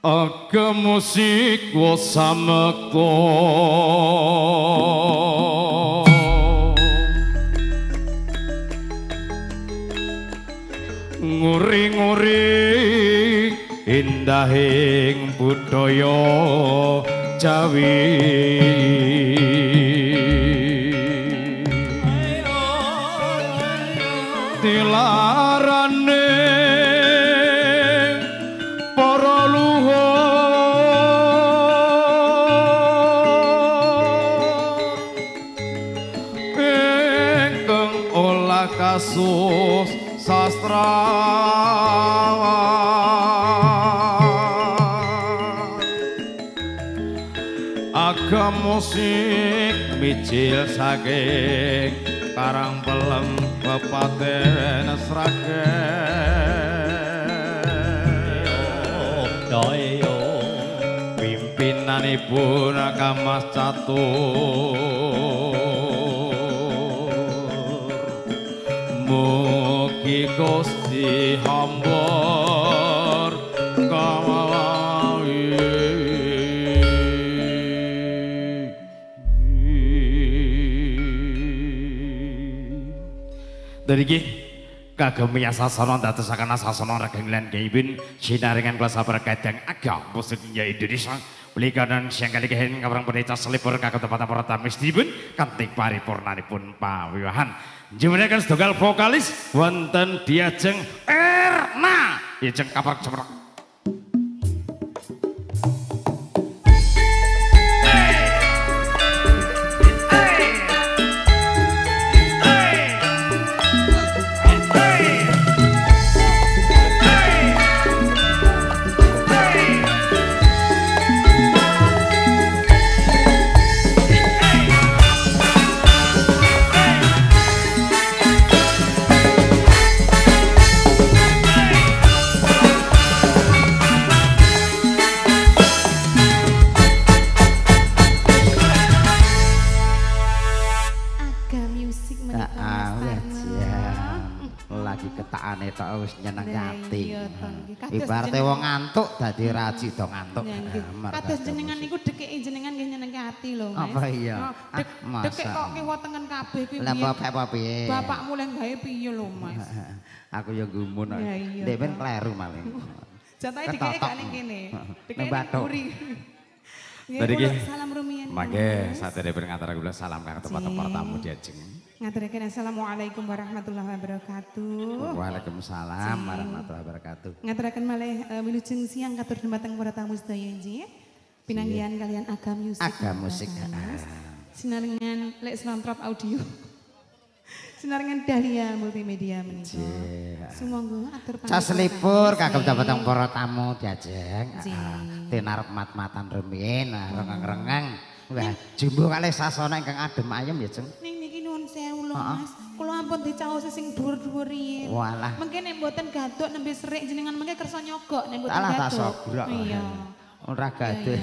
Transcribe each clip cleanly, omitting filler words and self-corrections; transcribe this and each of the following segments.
Aga musik wasameko nguri-nguri indahing budaya Jawi tilarane para luhur ingkang olah kasus sastra agam musik mijil saking karang pelem Kabupaten Sragen Doyo pimpinanipun Kamas Catur mugi Gusti hambur kamawi Dariki kagem sasana dadosaken sasana regeng lan gaibin sinaringan kelas berkadang agam musik Indonesia pelikanan siang kali kehen kabarang pendeta selipur kagem tempat para tamu istipun kanthi paripurnanipun pawiwahan njenengan setunggal vokalis wonten diajeng Erna diajeng kabar cemerlang ketakane tok wis nyenengati. Ibarate wong ngantuk dadi raji do ngantuk. Kados jenengan niku dekeke jenengan nggih nyenengke ati lho, Mas. Apa iya? Dekek kok kiwatengen kabeh kuwi. Lah bapak piye? Bapakmu lek gawe piye lho, Mas? Aku ya gumun kok. Ndek ben kleru maling. Jatahe dikeke gak ning kene. Dikeke mburi. Tadi salam rumiyin. Mangke saderepun ngaturaken kula salam kang tempat-tempat tamu diajeng. Ngaturaken assalamualaikum warahmatullahi wabarakatuh. Waalaikumsalam warahmatullahi wabarakatuh. Ngaturaken malih wilujeng siang katur dumateng para tamu sedaya nggih. Pinanggihan kalian agam musik. Agam musik. Sinarengan lek Slantrop audio. Sinarengan Dahlia multimedia menika. Sumangga atur panggilan. Saselipur kagem dumateng para tamu diajeng. Tinar mat-matan rumiyin, rengeng-rengeng. Wah, jumbo kalih sasana ingkang adem ayem ya, Jeng. Ning niki nuwun sewu lho, Mas. Kula ampun dicaosi sing dhuwur-dhuwur riyin. Walah. Mengke nek mboten gaduk nembe serik jenengan mengke kersa nyogok nek mboten gaduk. Alah tak sogrok. Iya. Ora gaduk.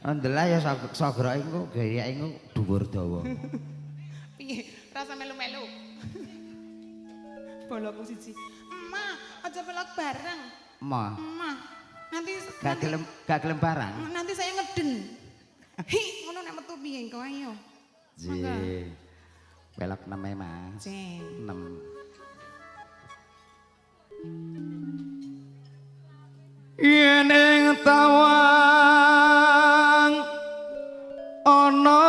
Ndelah ya sogrok iku gaya iku dhuwur dawa. Piye? Rasa melu-melu. Bolokku siji. Emak, aja pelok bareng. Emak. Emak. Nanti gak gelem barang. Nanti saya ngeden. Hi, ngono nek metu piye engko ayo. Ji. Belok 6 Mas. Ji. 6. Yen ing tawang ana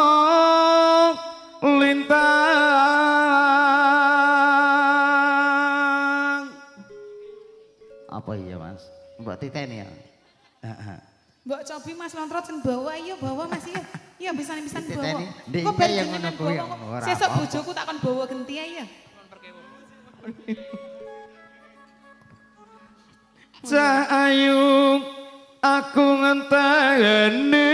lintang. Apa iya Mas? Mbok titeni ya. Mbok cobi Mas Lontrot sing bawa iya bawa Mas iya. Iya pisan-pisan bawa. Kok bar yang ngono kuwi. Sesuk bojoku takon bawa genti ae ya. Cah ayu aku ngenteni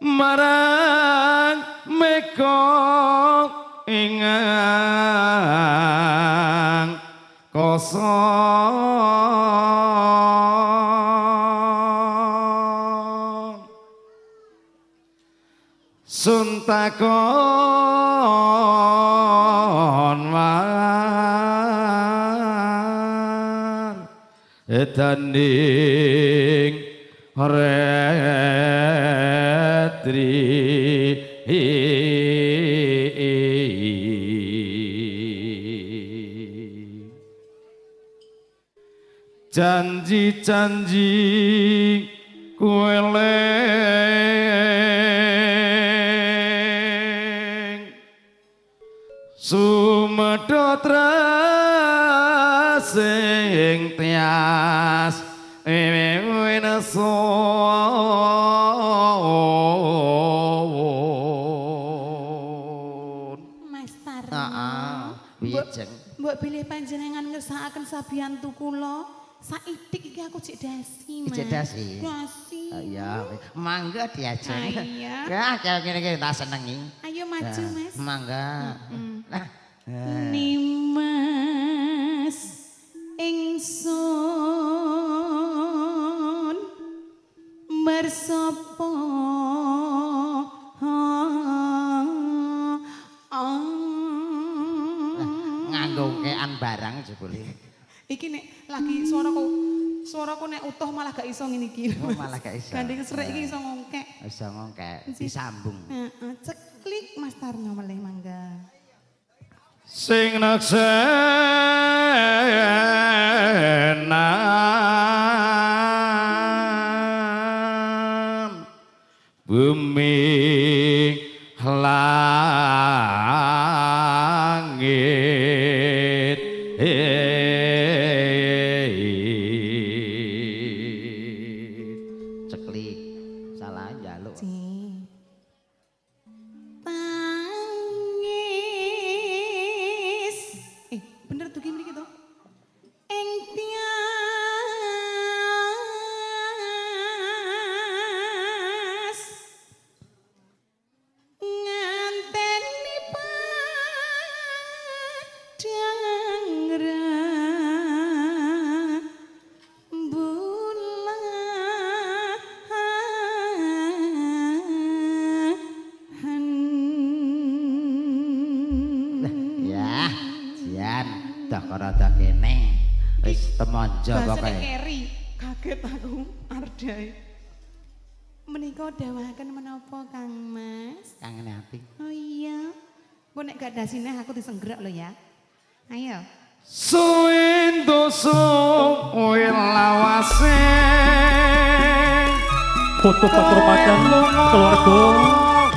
marang meko ingang kosong suntakon edaning retri janji-janji kueleng sumedhot sing tias Mas Tarno. Piye jeng? Mbok bilih panjenengan ngersakaken sabiyantu kula. Saitik iki aku cek dasi, Mas. Cek dasi. Dasi. Ya, mangga diajeng. Iya. Ya, kaya ngene-ngene tak senengi. Ayo maju, Mas. Mangga. Nah, Nimas ingsun bersapa nganggo kean barang jebule. iki nek lagi suaraku nek utuh malah gak iso ngene iki. Oh, malah gak iso. Gandeng srek iki iso ngongkek. Iso ngongkek, disambung. Heeh, ceklik Mas Tarno melih mangga. sing naksenan bumi langit Ceklik. Salah njaluk. Tangis. Bener tuh gini gitu. Ing tias nganteni padang Ya, Jian, dah rada kene. Wis temonjo Bahasa pokoke. keri, kaget aku Ardai. Menika dawahaken menapa Kang Mas? Kangen ati. Oh iya. Kok nek gak dasine aku disenggerak lho ya. Ayo. suwendo wilawase foto paturmatan keluarga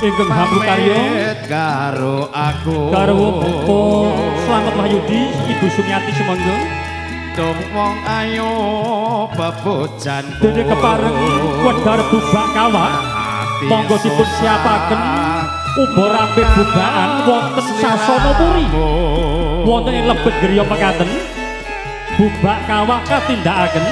ingkang hambu karya karo aku garwa Bapak Slamet Wahyudi Ibu Sumiati Semangga dong wong ayo bebojan dene kepareng wedhar bubak kawah monggo dipun siapaken ubo rampe bubakan wonten sasana puri wonten ing lebet griya mekaten bubak kawah katindakaken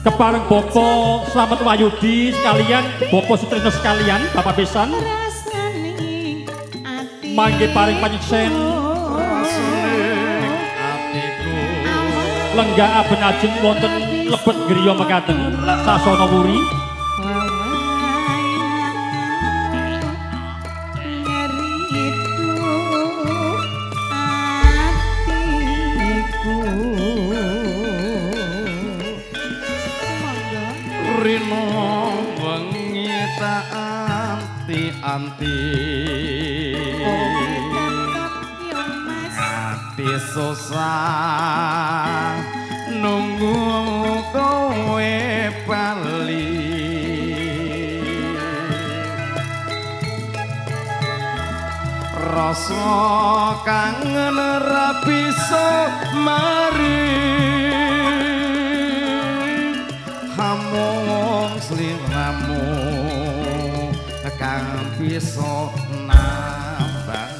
kepareng Bapak Slamet Wahyudi sekalian Bapak Sutrisno sekalian Bapak Besan Rasane ati. mangke paring panyeksen lenggah aben ajeng wonten lebet griya mekaten sasana puri rino wengi tak anti-anti ati susah nunggu kowe bali rasa kangen ra bisa mari hamung sliramu kang bisa nambang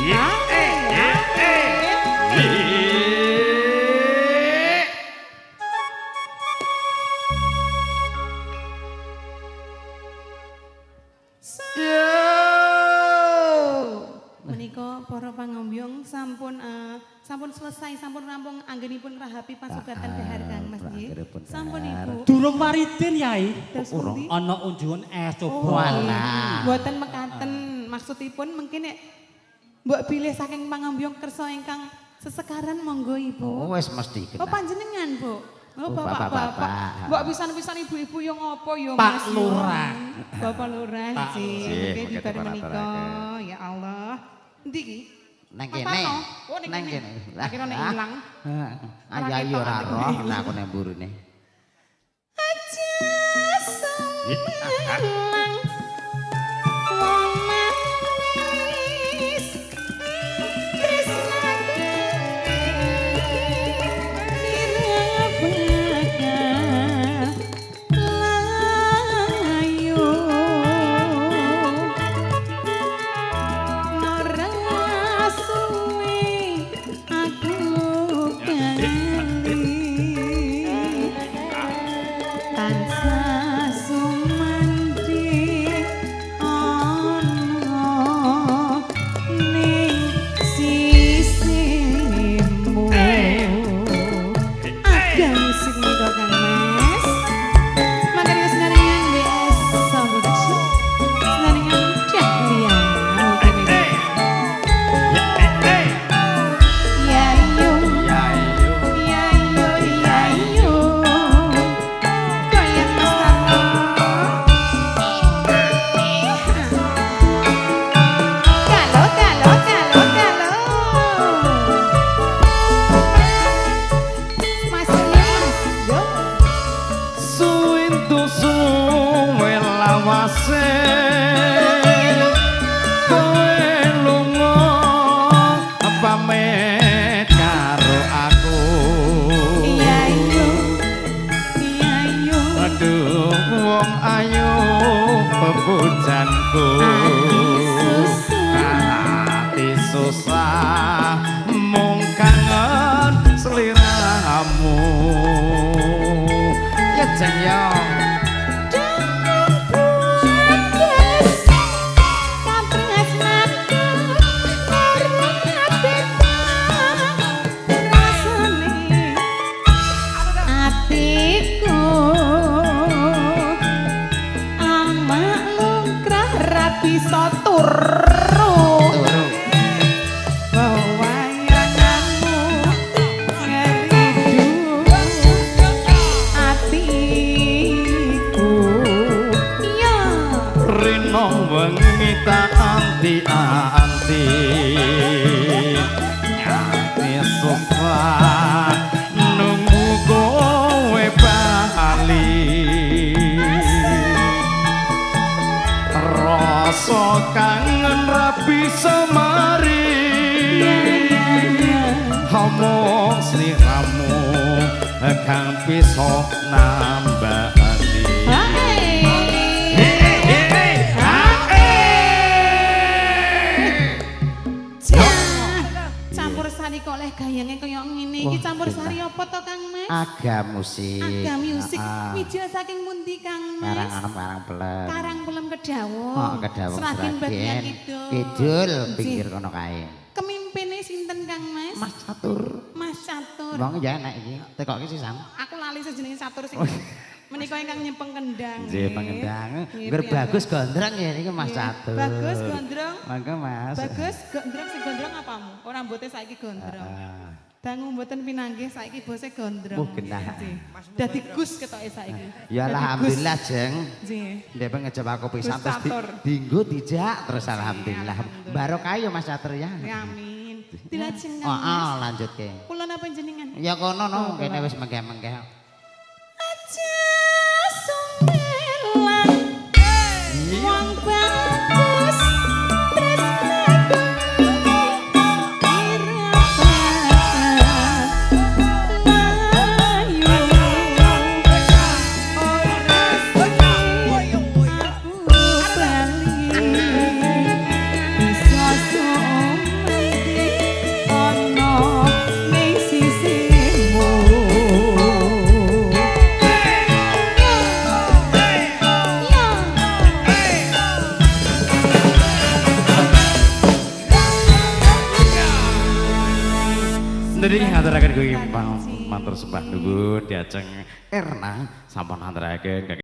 ati Menika para pangombyong sampun selesai sampun rampung anggenipun rahapi pasugatan dahar Kang Mas nggih. Sampun Ibu. durung maridin Yai Terus pundi? ana unjukan es Oh, coba Walah. Mboten mekaten maksudipun mungkin nek Mbok bilih saking pangambyong kersa ingkang sesekaran monggo Ibu. Wis mesti Oh kena. panjenengan, Bu. Oh bapak-bapak. bapak-bapak. Mbok pisan-pisan ibu-ibu yo ngopo yo Pak Mas. yo? Lurah. Bapak Lurah sih. Sih, Nggih mengke dibar menika. diparaturaken. Ya Allah. Endi iki? Nang Apa kene. no? Oh, ning Nang kene. kene. Akhirnya nek ilang. Ayo ayo ora roh nek aku nang mburine. Aja sumelang wong manis tresnaku kira bakal layu ora suwe aku bali tansah sumandhi ana ning sisimu agam sing nika Kang Mas makanya senaringan BS Production senaringan Dahlia mungkin ini ya yung Ya iyo. Yayo, yayo, goyang Mas Tarno. Galo, galo, galo, galo. Mas Mas, yo. Suwintu suwe lawase kowe lunga pamit karo aku Yayo, yayo, aduh wong ayu bebujanku ati susah mung kangen sliramu ya jeng ya bisa turu Turu. wayanganmu ngeridu atiku ya rino wengi tak anti-anti nyati susah nunggu kowe bali rasa kangen ra bisa mari omong sliramu kang bisa nambani campur sari kok oleh gayange kaya ngene iki campur sari apa to Kang Mas? Agam musik. Agam musik. Heeh. Wijil saking pundi Kang Karang Mas? anem karang pelem. Karang Pelem Kedawung. Oh, kedawung Seragen bagian Sragen. kidul. Kidul pinggir kono kae. Kemimpine sinten Kang Mas? Mas Catur. Mas Catur. Wong ya nek iki tekoke sisan. Aku lali sejenenge Catur sing menika ingkang nyepeng kendang. Nggih pengendang. Nggih, Ngger piyambak. bagus gondrong ya niki Mas Nggih. Catur. Bagus gondrong. Mangga Mas. Bagus gondrong sing gondrong apamu? Ora mbote saiki gondrong. Ah. Dangu mboten pinanggih saiki bose gondrong. Oh, genah. Nggih. Dadi Gus ketoke saiki. Ya Dadi alhamdulillah Gus. jeng. Nggih. Ndek ngejep aku pisan Gus terus Catur. dinggo dijak terus alhamdulillah. alhamdulillah. Barokah ya Mas Catur ya. Ya, amin. Dilajeng Oh, Kang Mas. lanjutke. Kula napa jenengan? Ya kono no Oh, kene kula. wis mengke-mengke. Aja sumelang wong bagus tresnaku kira layu ora aku bali bisa sumati ana ning sisimu. Jadi ngaturaken kuwi matur sembah nuwun diajeng Erna sampun ngaturaken